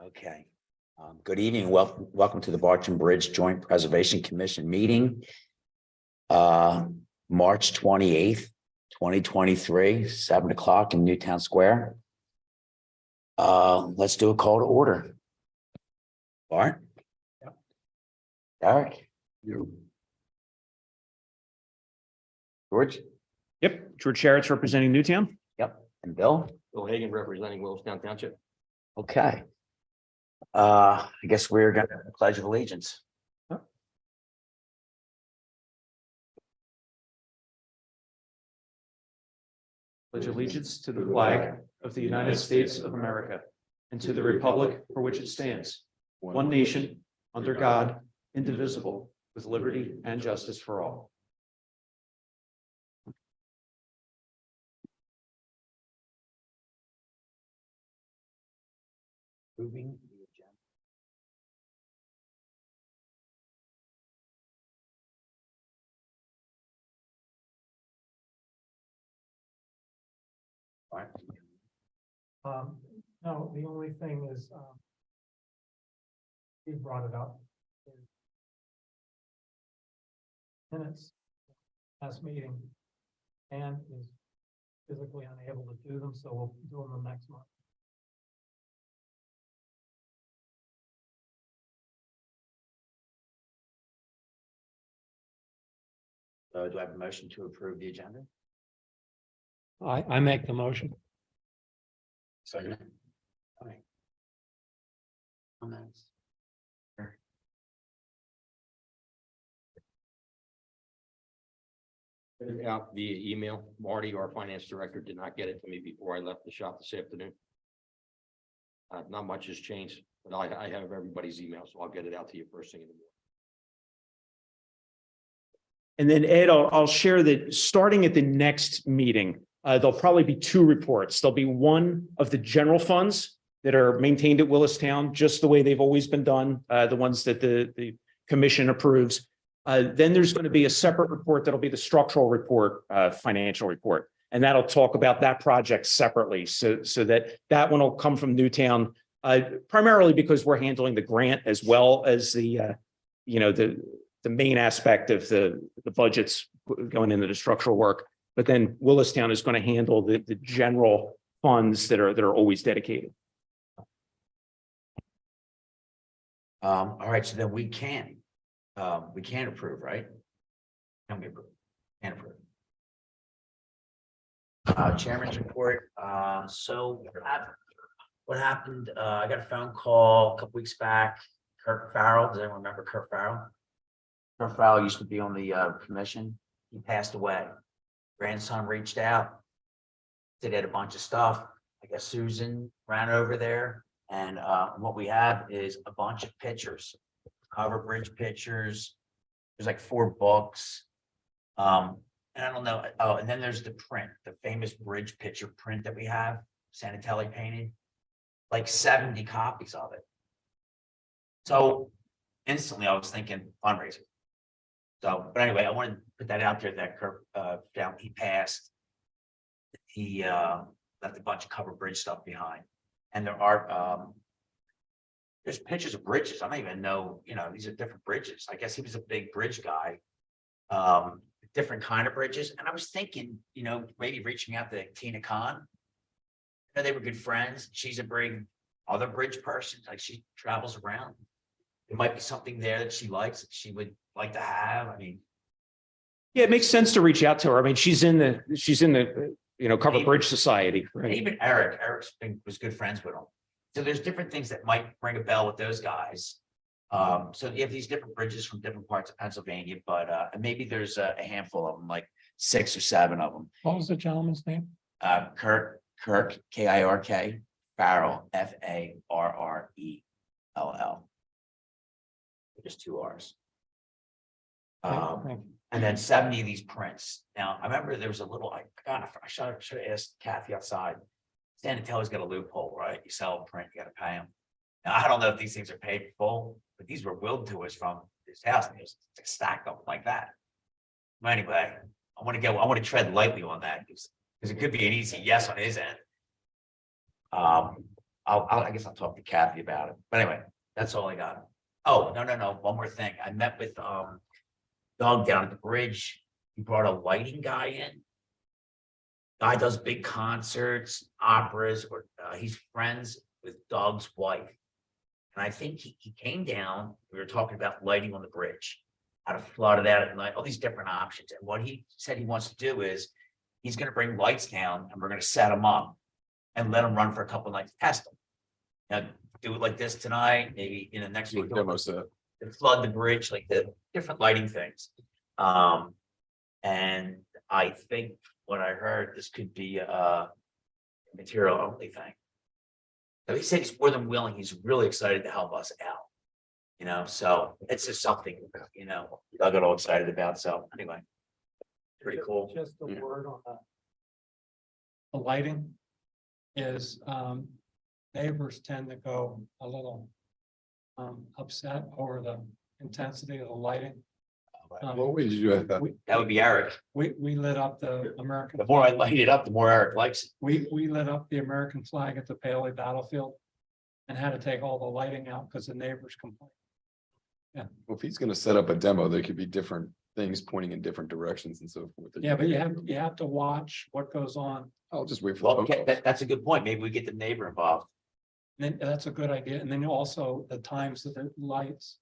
Okay. Good evening. Welcome to the Bartram Bridge Joint Preservation Commission meeting. March 28th, 2023, 7 o'clock in Newtown Square. Let's do a call to order. Bart? Yep. Derek? You. George? Yep, George Sharrett's representing Newtown. Yep. And Bill? Bill Hagan representing Williamstown Township. Okay. I guess we're going to pledge of allegiance. Pledge allegiance to the flag of the United States of America and to the republic for which it stands, one nation, under God, indivisible, with liberty and justice for all. Moving the agenda. All right. No, the only thing is, he brought it up. Minutes, last meeting, and is physically unable to do them, so we'll do them next month. Do I have a motion to approve the agenda? I make the motion. Second. All right. Comments? Out via email. Marty, our finance director, did not get it to me before I left the shop this afternoon. Not much has changed, but I have everybody's email, so I'll get it out to you first thing in the morning. And then Ed, I'll share that starting at the next meeting, there'll probably be two reports. There'll be one of the general funds that are maintained at Willistown, just the way they've always been done, the ones that the commission approves. Then there's going to be a separate report that'll be the structural report, financial report, and that'll talk about that project separately. So that one will come from Newtown, primarily because we're handling the grant as well as the main aspect of the budgets going into the structural work. But then Willistown is going to handle the general funds that are always dedicated. All right, so then we can approve, right? Can we approve? Can approve. Chairman's report. So what happened? I got a phone call a couple weeks back. Kirk Farrell. Does anyone remember Kirk Farrell? Kirk Farrell used to be on the commission. He passed away. Grandson reached out. They did a bunch of stuff. I guess Susan ran over there, and what we have is a bunch of pictures, cover bridge pictures. There's like 4 books. And I don't know. Oh, and then there's the print, the famous bridge picture print that we have, Sanatelli painted, like 70 copies of it. So instantly I was thinking fundraiser. So, but anyway, I wanted to put that out there that Kirk, he passed. He left a bunch of cover bridge stuff behind. And there are, there's pictures of bridges. I don't even know, these are different bridges. I guess he was a big bridge guy. Different kind of bridges. And I was thinking, maybe reaching out to Tina Khan. They were good friends. She's a big other bridge person. Like, she travels around. There might be something there that she likes, that she would like to have. I mean, Yeah, it makes sense to reach out to her. I mean, she's in the Cover Bridge Society. Right? Even Eric's was good friends with him. So there's different things that might ring a bell with those guys. So you have these different bridges from different parts of Pennsylvania, but maybe there's a handful of them, like 6 or 7 of them. What was the gentleman's name? Kirk, K-I-R-K, Farrell, F-A-R-R-E-L-L. There's 2 R's. And then 70 of these prints. Now, I remember there was a little, I should have asked Kathy outside. Sanatelli's got a loophole, right? You sell a print, you got to pay them. Now, I don't know if these things are paid full, but these were willed to us from his house, and it was stacked up like that. But anyway, I want to tread lightly on that because it could be an easy yes on his end. I guess I'll talk to Kathy about it. But anyway, that's all I got. Oh, no. One more thing. I met with, Doug down at the bridge. He brought a lighting guy in. Guy does big concerts, operas, or, he's friends with Doug's wife. And I think he came down, we were talking about lighting on the bridge, how to flood it out at night, all these different options. And what he said he wants to do is, he's gonna bring lights down and we're gonna set them up and let them run for a couple nights, test them. Now, do it like this tonight, maybe in the next week. Demo set. To flood the bridge, like the different lighting things. And I think what I heard, this could be a material only thing. So he said he's more than willing, he's really excited to help us out. You know, so it's just something, you know, I got all excited about, so anyway. Pretty cool. Just a Yeah. word on that. The lighting is, neighbors tend to go a little upset over the intensity of the lighting. What way did you have that? That would be Eric. We lit up the American. The more I light it up, the more Eric likes it. We lit up the American flag at the Paley battlefield and had to take all the lighting out because the neighbors complained. Well, if he's gonna set up a demo, there could be different things pointing in different directions and so forth. Yeah, but you have to watch what goes on. I'll just wait for. Well, phone okay, calls. that's a good point. Maybe we get the neighbor involved. Then that's a good idea. And then also the times of the lights.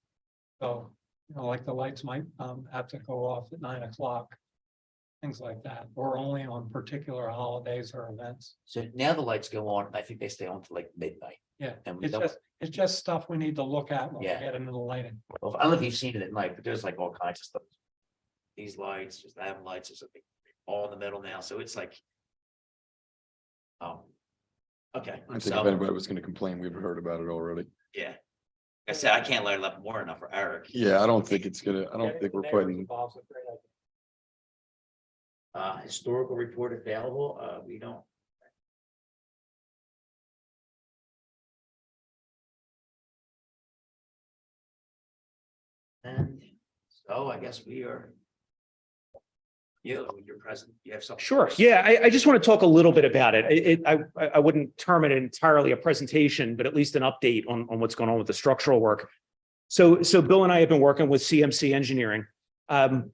So, you know, like the lights might have to go off at 9 o'clock. Things like that, or only on particular holidays or events. So now the lights go on, I think they stay on till like midnight. Yeah, And we it's don't, just stuff we need to look at when we Yeah. get into the lighting. I don't know if you've seen it at night, but there's like all kinds of stuff. These lights, just that lights, there's something all in the middle now, so it's like. Oh. Okay, I think if so, anybody was gonna complain, we've heard about it already. yeah. Like I said, I can't light it up more enough for Eric. Yeah, I don't think it's gonna, I don't Getting think the we're neighbors quite. involved is a great idea. Historical report available, we don't. And so I guess we are. You're present, you have something. Sure. Yeah, I just want to talk a little bit about it. I wouldn't term it entirely a presentation, but at least an update on what's going on with the structural work. So Bill and I have been working with CMC Engineering.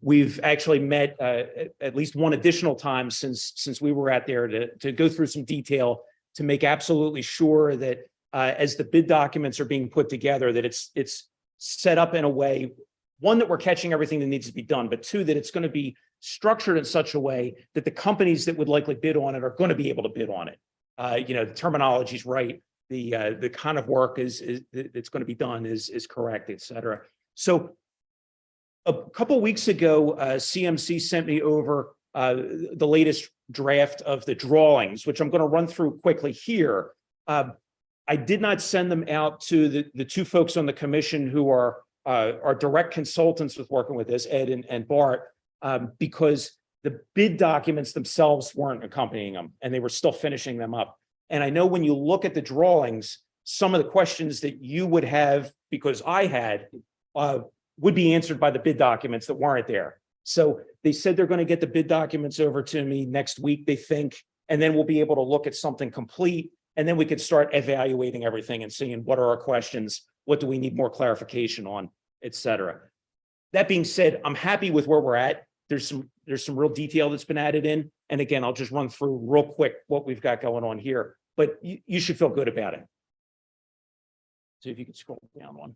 We've actually met at least one additional time since we were out there to go through some detail to make absolutely sure that as the bid documents are being put together, that it's set up in a way, one, that we're catching everything that needs to be done, but two, that it's going to be structured in such a way that the companies that would likely bid on it are going to be able to bid on it. You know, the terminology is right. The kind of work is that's going to be done is correct, et cetera. So a couple of weeks ago, CMC sent me over the latest draft of the drawings, which I'm going to run through quickly here. I did not send them out to the two folks on the commission who are direct consultants with working with this, Ed and Bart, because the bid documents themselves weren't accompanying them and they were still finishing them up. And I know when you look at the drawings, some of the questions that you would have, because I had, would be answered by the bid documents that weren't there. So they said they're going to get the bid documents over to me next week, they think, and then we'll be able to look at something complete. And then we could start evaluating everything and seeing what are our questions, what do we need more clarification on, et cetera. That being said, I'm happy with where we're at. There's some real detail that's been added in. And again, I'll just run through real quick what we've got going on here, but you should feel good about it. So if you could scroll down one.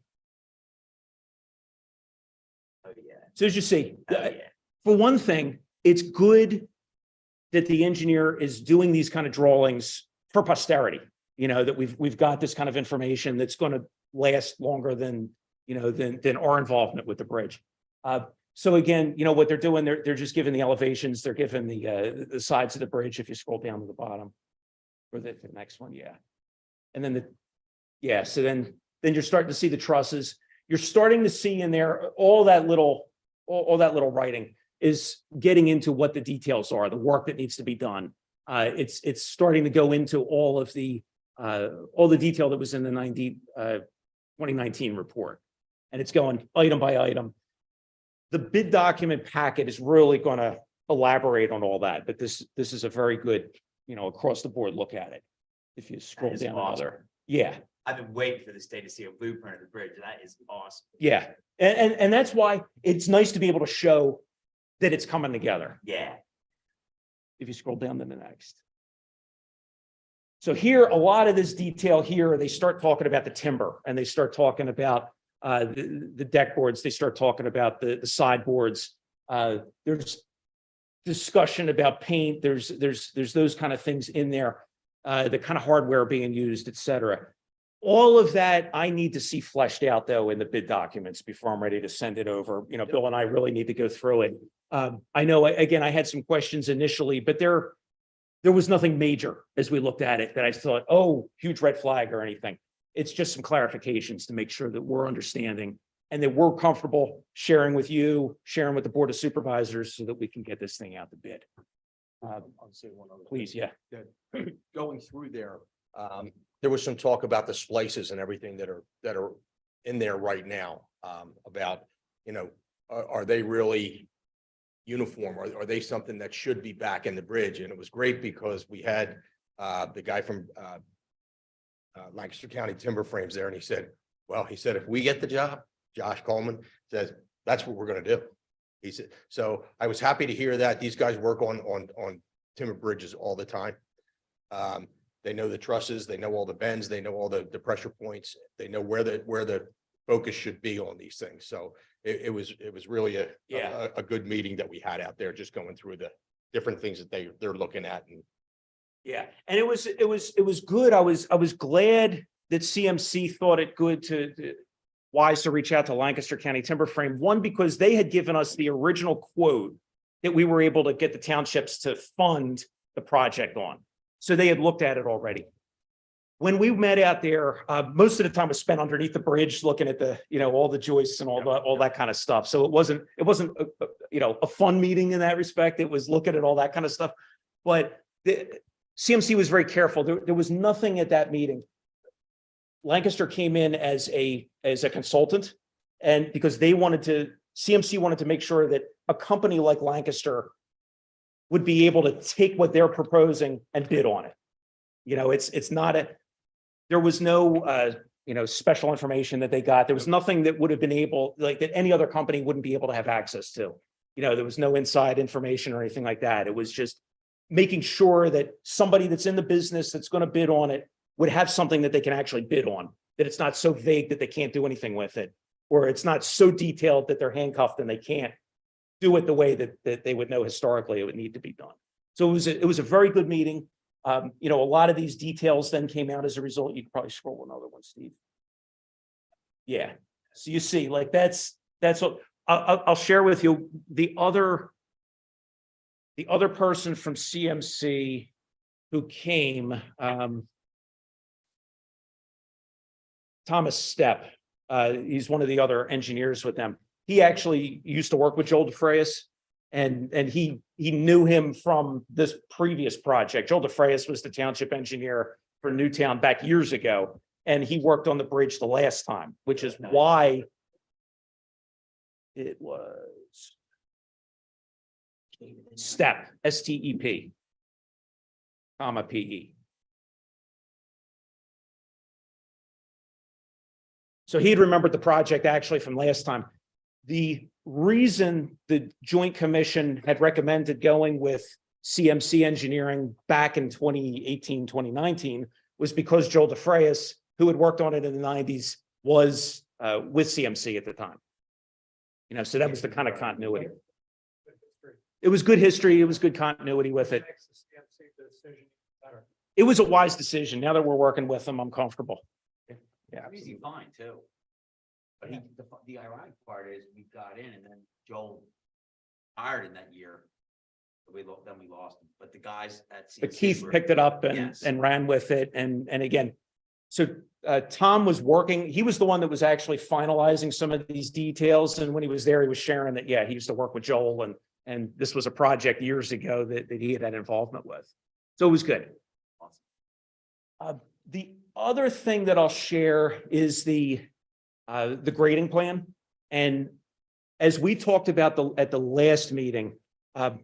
Oh, yeah. So as you see, Oh, yeah. for one thing, it's good that the engineer is doing these kind of drawings for posterity. You know, that we've got this kind of information that's going to last longer than, you know, than our involvement with the bridge. So again, you know, what they're doing, they're just giving the elevations, they're giving the sides of the bridge. If you scroll down to the bottom, or the next one, yeah. And then so then you're starting to see the trusses. You're starting to see in there all that little writing is getting into what the details are, the work that needs to be done. It's starting to go into all the detail that was in the 2019 report, and it's going item by item. The bid document packet is really going to elaborate on all that, but this is a very good, you know, across the board look at it. If you scroll is down awesome. another, Yeah, I've been waiting for this day to see a blueprint of the bridge. That is awesome. yeah. And that's why it's nice to be able to show that it's coming together. Yeah. If you scroll down to the next. So here, a lot of this detail here, they start talking about the timber and they start talking about the deck boards. They start talking about the sideboards. There's discussion about paint. There's those kind of things in there, the kind of hardware being used, et cetera. All of that I need to see fleshed out though in the bid documents before I'm ready to send it over. You know, Bill and I really need to go through it. I know, again, I had some questions initially, but there was nothing major as we looked at it that I thought, oh, huge red flag or anything. It's just some clarifications to make sure that we're understanding and that we're comfortable sharing with you, sharing with the Board of Supervisors so that we can get this thing out to bid. I'll say one other. Please, yeah. Going through there, there was some talk about the splices and everything that are in there right now. About, you know, are they really uniform? Are they something that should be back in the bridge? And it was great because we had the guy from Lancaster County Timber Frames there, and he said, if we get the job, Josh Coleman says, that's what we're gonna do. He said, so I was happy to hear that. These guys work on timber bridges all the time. They know the trusses, they know all the bends, they know all the pressure points, they know where the focus should be on these things. So it was really a good meeting that we had out there, just going through the different things that they're looking at. And Yeah, and it was good. I was glad that CMC thought it good to wise to reach out to Lancaster County Timber Frame. One, because they had given us the original quote that we were able to get the townships to fund the project on. So they had looked at it already. When we met out there, most of the time was spent underneath the bridge, looking at the, you know, all the joists and all that kind of stuff. So it wasn't a fun meeting in that respect. It was looking at all that kind of stuff. But the CMC was very careful. There was nothing at that meeting. Lancaster came in as a consultant, and because CMC wanted to make sure that a company like Lancaster would be able to take what they're proposing and bid on it. You know, there was no special information that they got. There was nothing that would have been able, like, that any other company wouldn't be able to have access to. You know, there was no inside information or anything like that. It was just making sure that somebody that's in the business that's going to bid on it would have something that they can actually bid on, that it's not so vague that they can't do anything with it, or it's not so detailed that they're handcuffed and they can't do it the way that they would know historically it would need to be done. So it was a very good meeting. A lot of these details then came out as a result. You could probably scroll another one, Steve. Yeah. So you see, like, that's what I'll share with you. The other person from CMC who came, Thomas Stepp, he's one of the other engineers with them. He actually used to work with Joel DeFrayis, and he knew him from this previous project. Joel DeFrayis was the township engineer for Newtown back years ago, and he worked on the bridge the last time, which is why it was Stepp, STEP, comma PE. So he'd remembered the project actually from last time. The reason the Joint Commission had recommended going with CMC Engineering back in 2018, 2019 was because Joel DeFrayis, who had worked on it in the 90s, was with CMC at the time. You know, so that was the kind of continuity. It was good history. It was good continuity with it. It was a wise decision. Now that we're working with them, I'm comfortable. Yeah. Easy fine too. But the ironic part is we got in and then Joel hired in that year. Then we lost him, but the guys at CMC But Keith were- picked it up Yes. and ran with it. And again, so Tom was working, he was the one that was actually finalizing some of these details. And when he was there, he was sharing that, yeah, he used to work with Joel and this was a project years ago that he had involvement with. So it was good. The other thing that I'll share is the grading plan. And as we talked about at the last meeting, the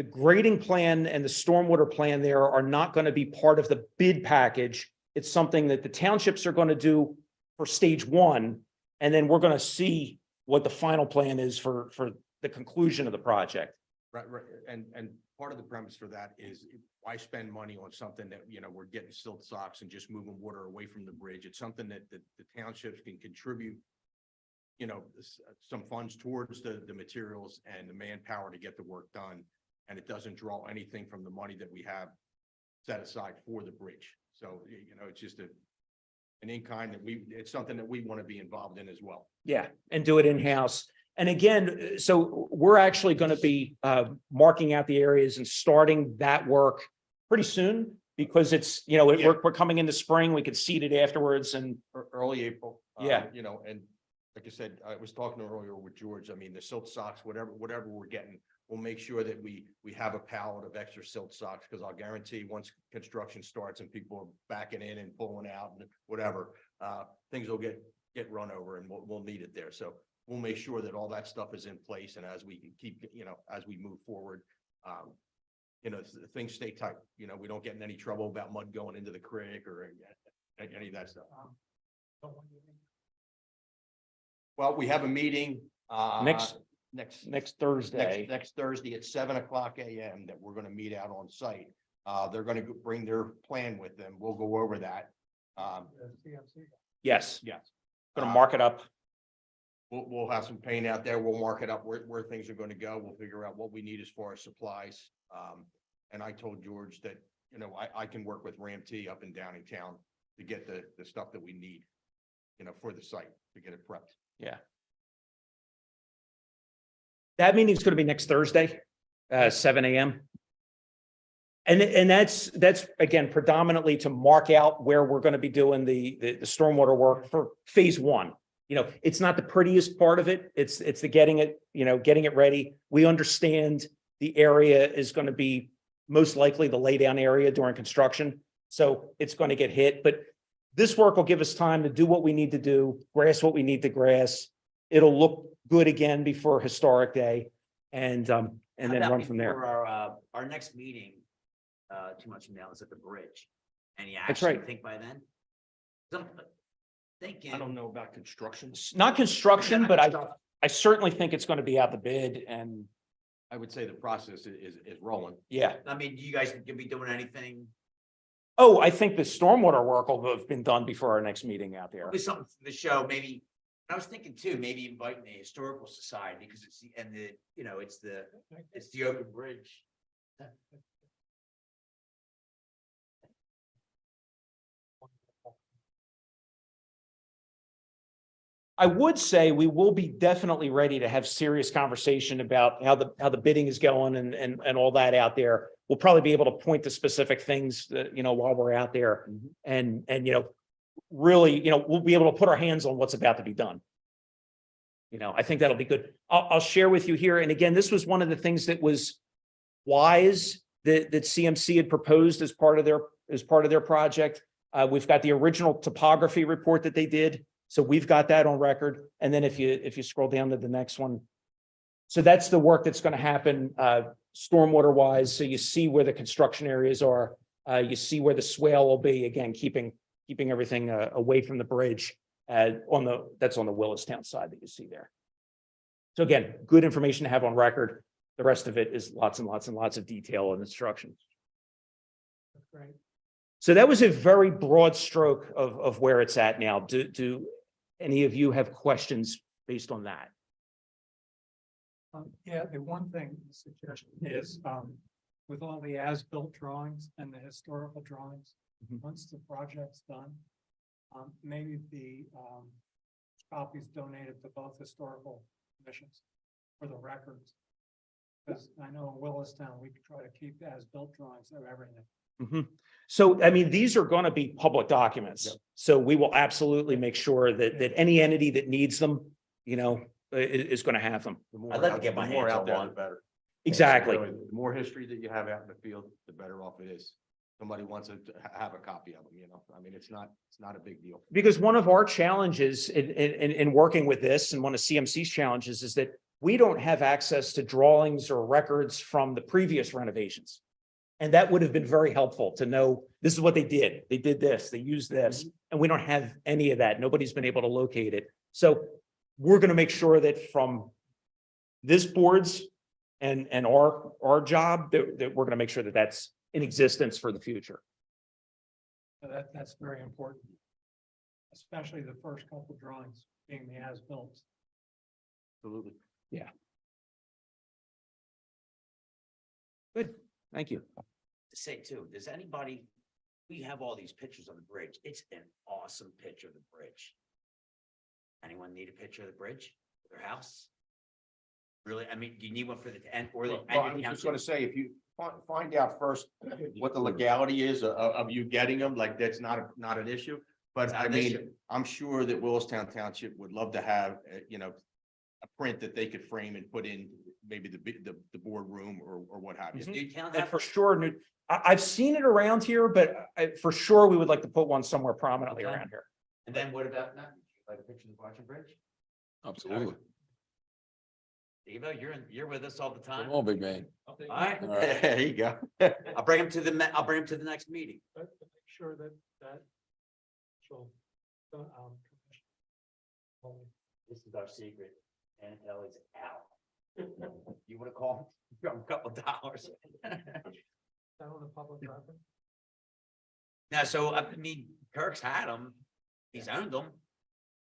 grading plan and the stormwater plan there are not going to be part of the bid package It's something that the townships are going to do for stage one. And then we're going to see what the final plan is for the conclusion of the project. Right, and part of the premise for that is why spend money on something that, you know, we're getting silt socks and just moving water away from the bridge. It's something that the townships can contribute, you know, some funds towards the materials and the manpower to get the work done. And it doesn't draw anything from the money that we have set aside for the bridge. So, you know, it's just an in-kind that it's something that we want to be involved in as well. Yeah, and do it in-house. And again, so we're actually going to be marking out the areas and starting that work pretty soon because it's, you know, Yeah. we're coming into spring, we could seed it afterwards and Early April. Yeah. You know, and like I said, I was talking earlier with George, I mean, the silt socks, whatever we're getting, we'll make sure that we have a pallet of extra silt socks, because I'll guarantee once construction starts and people are backing in and pulling out and whatever, things will get run over and we'll need it there. So we'll make sure that all that stuff is in place, and as we can keep, you know, as we move forward, you know, things stay tight. You know, we don't get in any trouble about mud going into the creek or any of that stuff. Well, we have a meeting, Next next Thursday. next Thursday at 7:00 a.m. that we're gonna meet out on site. They're gonna bring their plan with them. We'll go over that. Yes, Yes. going to mark it up. We'll have some paint out there. We'll mark it up where things are gonna go. We'll figure out what we need as far as supplies. And I told George that, you know, I can work with Ram T up and down in town to get the stuff that we need, you know, for the site, to get it prepped. Yeah. That meeting's going to be next Thursday, 7 a.m. And that's again predominantly to mark out where we're going to be doing the stormwater work for phase one. You know, it's not the prettiest part of it. It's the getting it ready. We understand the area is going to be most likely the laydown area during construction. So it's going to get hit, but this work will give us time to do what we need to do, grass what we need to grass. It'll look good again before Historic Day and How then about run from there. before our next meeting, 2 months from now, is at the bridge. Any That's action, right. you think, by then? I'm thinking. I don't know about construction. It's not construction, Yeah, but not I certainly think it's going to be out the bid and I would say the process is rolling. yeah. I mean, you guys can be doing anything, Oh, I think the stormwater work will have been done before our next meeting out there. probably something for the show, maybe. I was thinking too, maybe inviting the historical society, because it's the open bridge. I would say we will be definitely ready to have serious conversation about how the bidding is going and all that out there. We'll probably be able to point to specific things that, you know, while we're out there and, you know, really, you know, we'll be able to put our hands on what's about to be done. You know, I think that'll be good. I'll share with you here. And again, this was one of the things that was wise that CMC had proposed as part of their project. We've got the original topography report that they did. So we've got that on record. And then if you scroll down to the next one. So that's the work that's going to happen stormwater wise. So you see where the construction areas are. You see where the swale will be, again, keeping everything away from the bridge that's on the Willistown side that you see there. So again, good information to have on record. The rest of it is lots and lots and lots of detail and instructions. Great. So that was a very broad stroke of where it's at now. Do any of you have questions based on that? Yeah, the one thing suggestion is, with all the as-built drawings and the historical drawings, Mhm. once the project's done, maybe the copies donated to both historical commissions for the records. Because I know in Willistown, we try to keep as-built drawings of everything. Mhm. So, I mean, these are going to be public documents. Yep. So we will absolutely make sure that any entity that needs them, you know, is going to have them. The more I'd like to out- get my the more hands out on there, one. the better. Exactly. Really, the more history that you have out in the field, the better off it is. Somebody wants to have a copy of them, you know, I mean, it's not a big deal. Because one of our challenges in working with this and one of CMC's challenges is that we don't have access to drawings or records from the previous renovations. And that would have been very helpful to know, this is what they did. They did this, they used this, and we don't have any of that. Nobody's been able to locate it. So we're going to make sure that from this board's and our job, that we're going to make sure that that's in existence for the future. So that's very important. Especially the first couple drawings being the as-built. Absolutely. Good, thank you. To say too, does anybody, we have all these pictures of the bridge. It's an awesome picture of the bridge. Anyone need a picture of the bridge, their house? Really? I mean, do you need one for the end or the? Well, I was just gonna say, if you find out first what the legality is of you getting them, like, that's not an issue. But It's not I an mean, issue. I'm sure that Willistown Township would love to have, a print that they could frame and put in maybe the boardroom or what have you. Does Newtown And have? for sure, I've seen it around here, but for sure, we would like to put one somewhere prominently Okay. around here. And then what about, like a picture of the Bartram Bridge? Absolutely. Devo, you're with us all the time. Come on, big man. All right, All right. There you go. I'll bring him to I'll bring him to the next meeting. But to make sure that. So, This is our secret. And Ellie's out. You wanna call him? From a couple of dollars. That on the public record? Now, so I mean, Kirk's had them. He's owned them.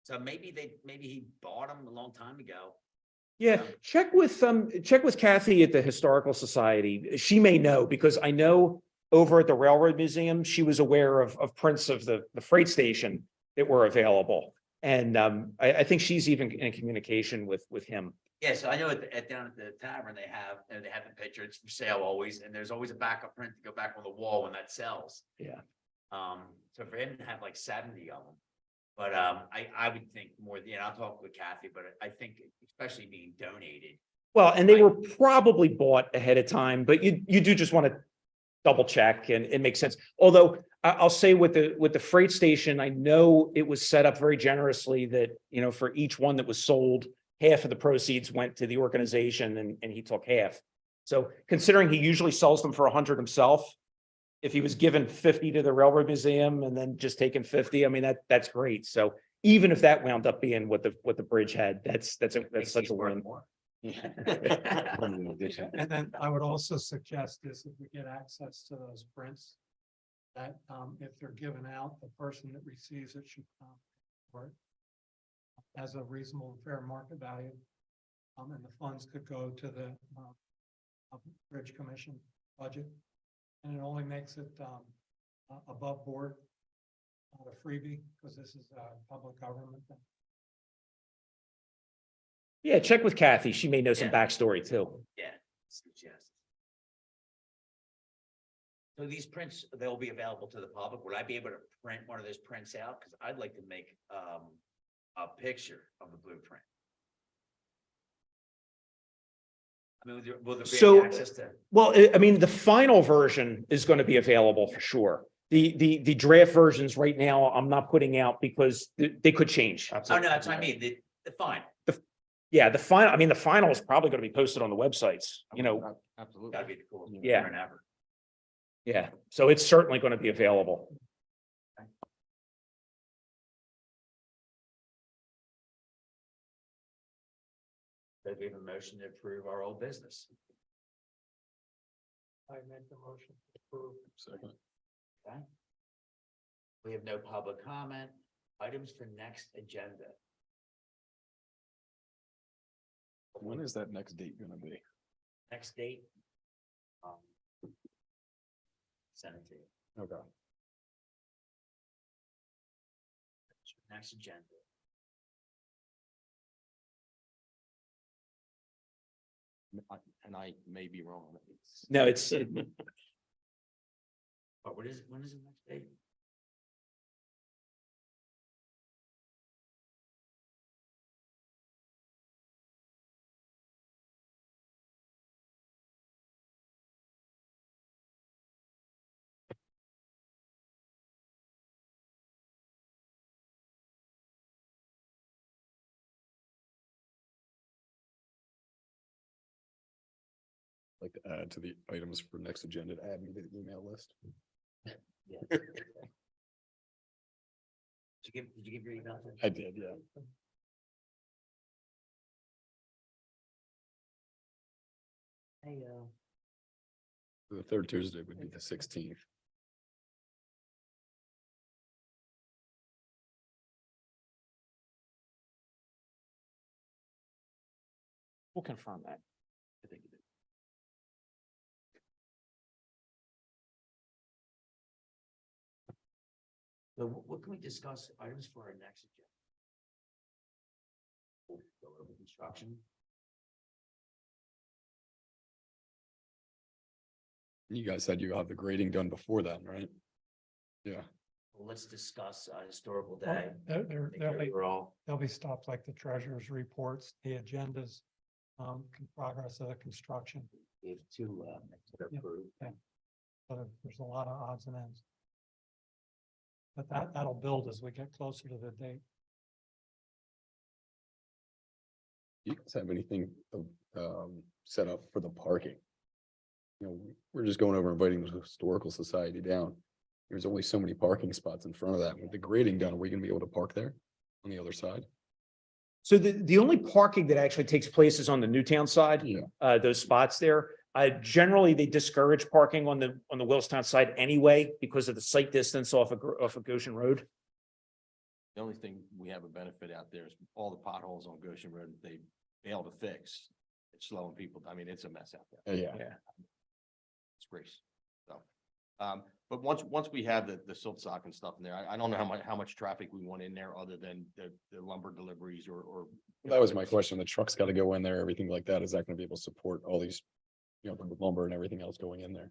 So maybe he bought them a long time ago. Yeah, check with Kathy at the Historical Society. She may know, because I know over at the Railroad Museum, she was aware of prints of the freight station that were available. And I think she's even in communication with him. Yeah, so I know down at the tavern, they have the picture, it's for sale always, and there's always a backup print to go back on the wall when that sells. Yeah. So for him to have like 70 of them. But I would think more, I'll talk with Kathy, but I think especially being donated. Well, and they were probably bought ahead of time, but you do just want to double check, and it makes sense. Although I'll say with the freight station, I know it was set up very generously that, for each one that was sold, half of the proceeds went to the organization and he took half. So considering he usually sells them for 100 himself, if he was given 50 to the Railroad Museum and then just taking 50, I mean, that's great. So even if that wound up being what the bridge had, that's such a win. And then I would also suggest this, if we get access to those prints, that if they're given out, the person that receives it should for it as a reasonable and fair market value. And the funds could go to the Bridge Commission budget. And it only makes it above board, not a freebie, because this is a public government thing. Yeah, check with Kathy. She may know some Yeah. backstory too. Yeah. Suggest. So these prints, they'll be available to the public. Would I be able to print one of those prints out? Because I'd like to make a picture of the blueprint. I mean, will there be So- any access to? Well, I mean, the final version is going to be available for sure. The draft versions right now, I'm not putting out because they could change. Oh, no, that's what I mean. The fine. Yeah, the final is probably going to be posted on the websites, Absolutely. Gotta be the coolest. Yeah. print ever. yeah. So it's certainly going to be available. So we have a motion to approve our old business. I make the motion to approve. Second. Okay. We have no public comment. Items for next agenda. When is that next date gonna be? Next date. Send it to you. Okay. Next agenda. And I may be wrong. No, it's But when is the next date? Like to add to the items for next agenda, to add me to the email list. Yeah. Did you give your email? I did, yeah. Hey, The third Tuesday would be the 16th. We'll confirm that. so what can we discuss items for our next agenda? We'll go over construction. You guys said you have the grading done before that, right? Yeah, Well, let's discuss historical Well, day. Make There'll sure be, we're all, there'll be stuff like the treasurer's reports, the agendas, progress of the construction. we have two, to Yeah. approve. So there's a lot of odds and ends. But that'll build as we get closer to the date. you guys have anything set up for the parking? You know, we're just going over inviting the historical society down. There's only so many parking spots in front of that. With the grading done, are we gonna be able to park there on the other side? So the only parking that actually takes place is on the Newtown side. Yeah. Those spots there. Generally, they discourage parking on the Willistown side anyway, because of the site distance off of Goshen Road. The only thing we have a benefit out there is all the potholes on Goshen Road, that they fail to fix. It's slowing people. I mean, it's a mess out there. Yeah, It's grease. So, but once we have the silt sock and stuff in there, I don't know how much traffic we want in there other than the lumber deliveries or. that was my question. The truck's gotta go in there, everything like that. Is that gonna be able to support all these, you know, the lumber and everything else going in there?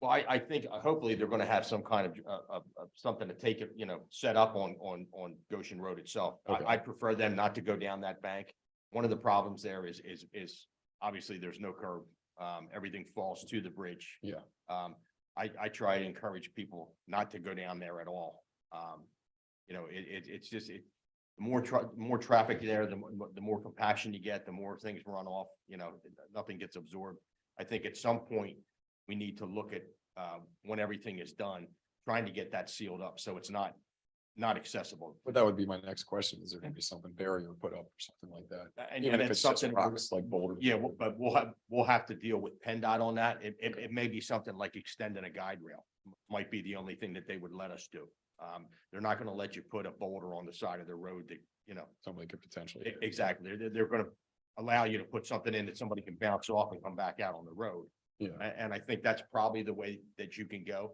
Well, I think hopefully they're gonna have some kind of something to take it, you know, set up on Goshen Road itself. Okay. I prefer them not to go down that bank. One of the problems there is obviously there's no curb. Everything falls to the bridge. Yeah. I try to encourage people not to go down there at all. You know, it's just, the more traffic there, the more compaction you get, the more things run off, you know, nothing gets absorbed. I think at some point, we need to look at, when everything is done, trying to get that sealed up, so it's not accessible. But that would be my next question. Is there gonna be something barrier put up or something like that? And Even if that's it's just something, rocks like boulders. yeah, but we'll have to deal with PennDOT on that. It may be something like extending a guide rail, might be the only thing that they would let us do. They're not gonna let you put a boulder on the side of the road that, you know, Somebody could potentially. exactly, they're gonna allow you to put something in that somebody can bounce off and come back out on the road. Yeah, And I think that's probably the way that you can go.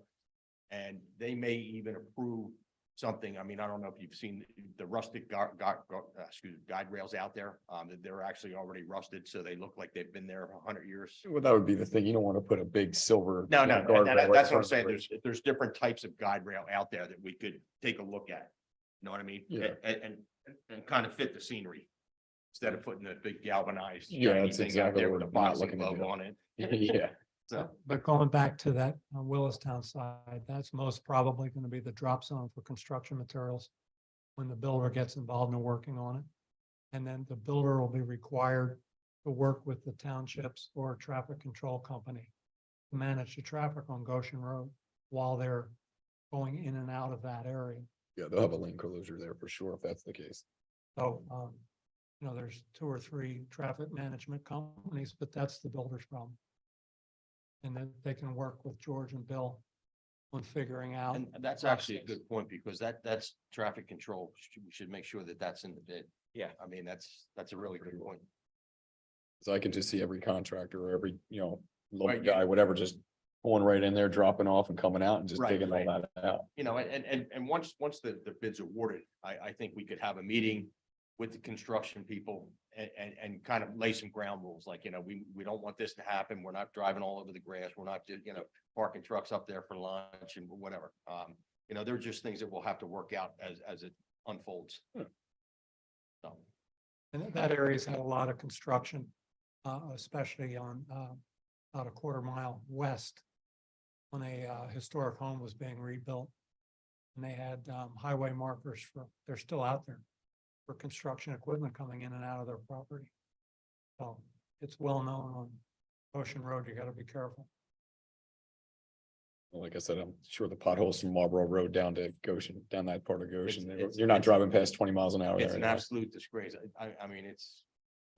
And they may even approve something. I mean, I don't know if you've seen the rustic guide rails out there. They're actually already rusted, so they look like they've been there 100 years. well, that would be the thing. You don't wanna put a big silver. No, you know, and guardrail right that's in what I'm front of the saying. bridge. There's different types of guide rail out there that we could take a look at. You know what I mean? Yeah. And kind of fit the scenery. Instead of putting a big galvanized. Yeah, shiny that's thing out exactly there what with a we're not boxing looking to glove do. on it. Yeah, So, But going back to that Willistown side, that's most probably going to be the drop zone for construction materials when the builder gets involved in working on it. And then the builder will be required to work with the townships or traffic control company to manage the traffic on Goshen Road while they're going in and out of that area. yeah, they'll have a lane closure there for sure if that's the case. So, you know, there's 2 or 3 traffic management companies, but that's the builder's problem. And then they can work with George and Bill on figuring out. and that's actually a good point, because that's traffic control. We should make sure that that's in the bid. Yeah. I mean, that's a really good point. So I can just see every contractor or every, you know, local Right, yeah. guy, whatever, just going right in there, dropping off and coming out and just Right, digging all right. that out. You know, and once the bid's awarded, I think we could have a meeting with the construction people and kind of lay some ground rules, like, you know, we don't want this to happen. We're not driving all over the grass. We're not, you know, parking trucks up there for lunch and whatever. You know, they're just things that we'll have to work out as it unfolds. So, And that area's had a lot of construction, especially on, about a quarter mile west. When a historic home was being rebuilt. And they had, highway markers they're still out there. For construction equipment coming in and out of their property. So it's well known on Ocean Road, you gotta be careful. Like I said, I'm sure the potholes from Marlboro Road down to Goshen, down that part of Goshen, It's- you're not it's- driving past 20 miles an hour It's there. an anyway. absolute disgrace. I mean,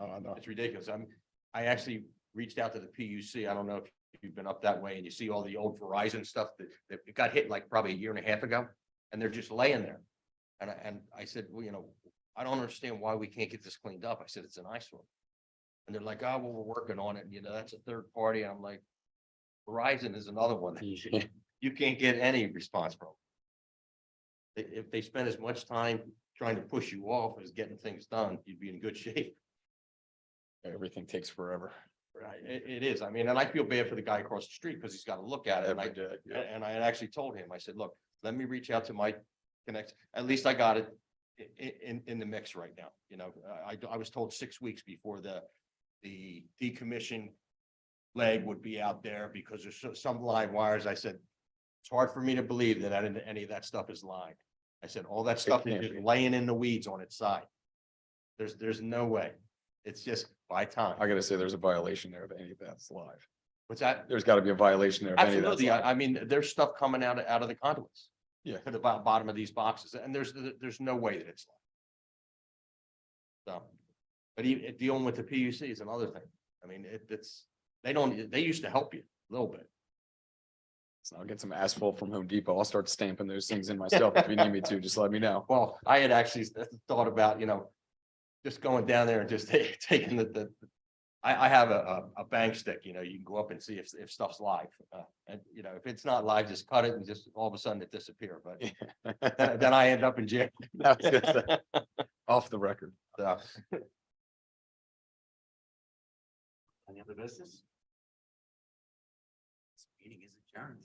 Oh, no. it's ridiculous. I actually reached out to the PUC. I don't know if you've been up that way and you see all the old Verizon stuff that it got hit like probably a year and a half ago. And they're just laying there. And I said, well, you know, I don't understand why we can't get this cleaned up. I said, it's an eyesore. And they're like, oh, well, we're working on it. You know, that's a third party. I'm like, Verizon is another one. Yeah. You can't get any response from. If they spend as much time trying to push you off as getting things done, you'd be in good shape. Everything takes forever. Right, it is. I mean, and I feel bad for the guy across the street because he's got to look at it. Every day, yeah. And I had actually told him, I said, look, let me reach out to my connect, at least I got it in the mix right now. You know, I was told 6 weeks before the decommission leg would be out there because there's some live wires. I said, it's hard for me to believe that any of that stuff is live. I said, all that stuff is can't just be. laying in the weeds on its side. There's no way. It's just by time. I gotta say, there's a violation there of any of that's live. What's that? There's gotta be a violation there. of any of that's Absolutely. live. I mean, there's stuff coming out of the conduits. Yeah. To the bottom of these boxes, and there's no way that it's. So, but dealing with the PUC is another thing. I mean, they used to help you a little bit. So I'll get some asphalt from Home Depot. I'll start stamping those things in myself if you need me to, just let me know. Well, I had actually thought about, you know, just going down there and just taking I have a bang stick, you know, you can go up and see if stuff's live. And, you know, if it's not live, just cut it and just all of a sudden it disappear, but then I end up in jail. I was gonna say, off the record. So, Any other business? This meeting is adjourned.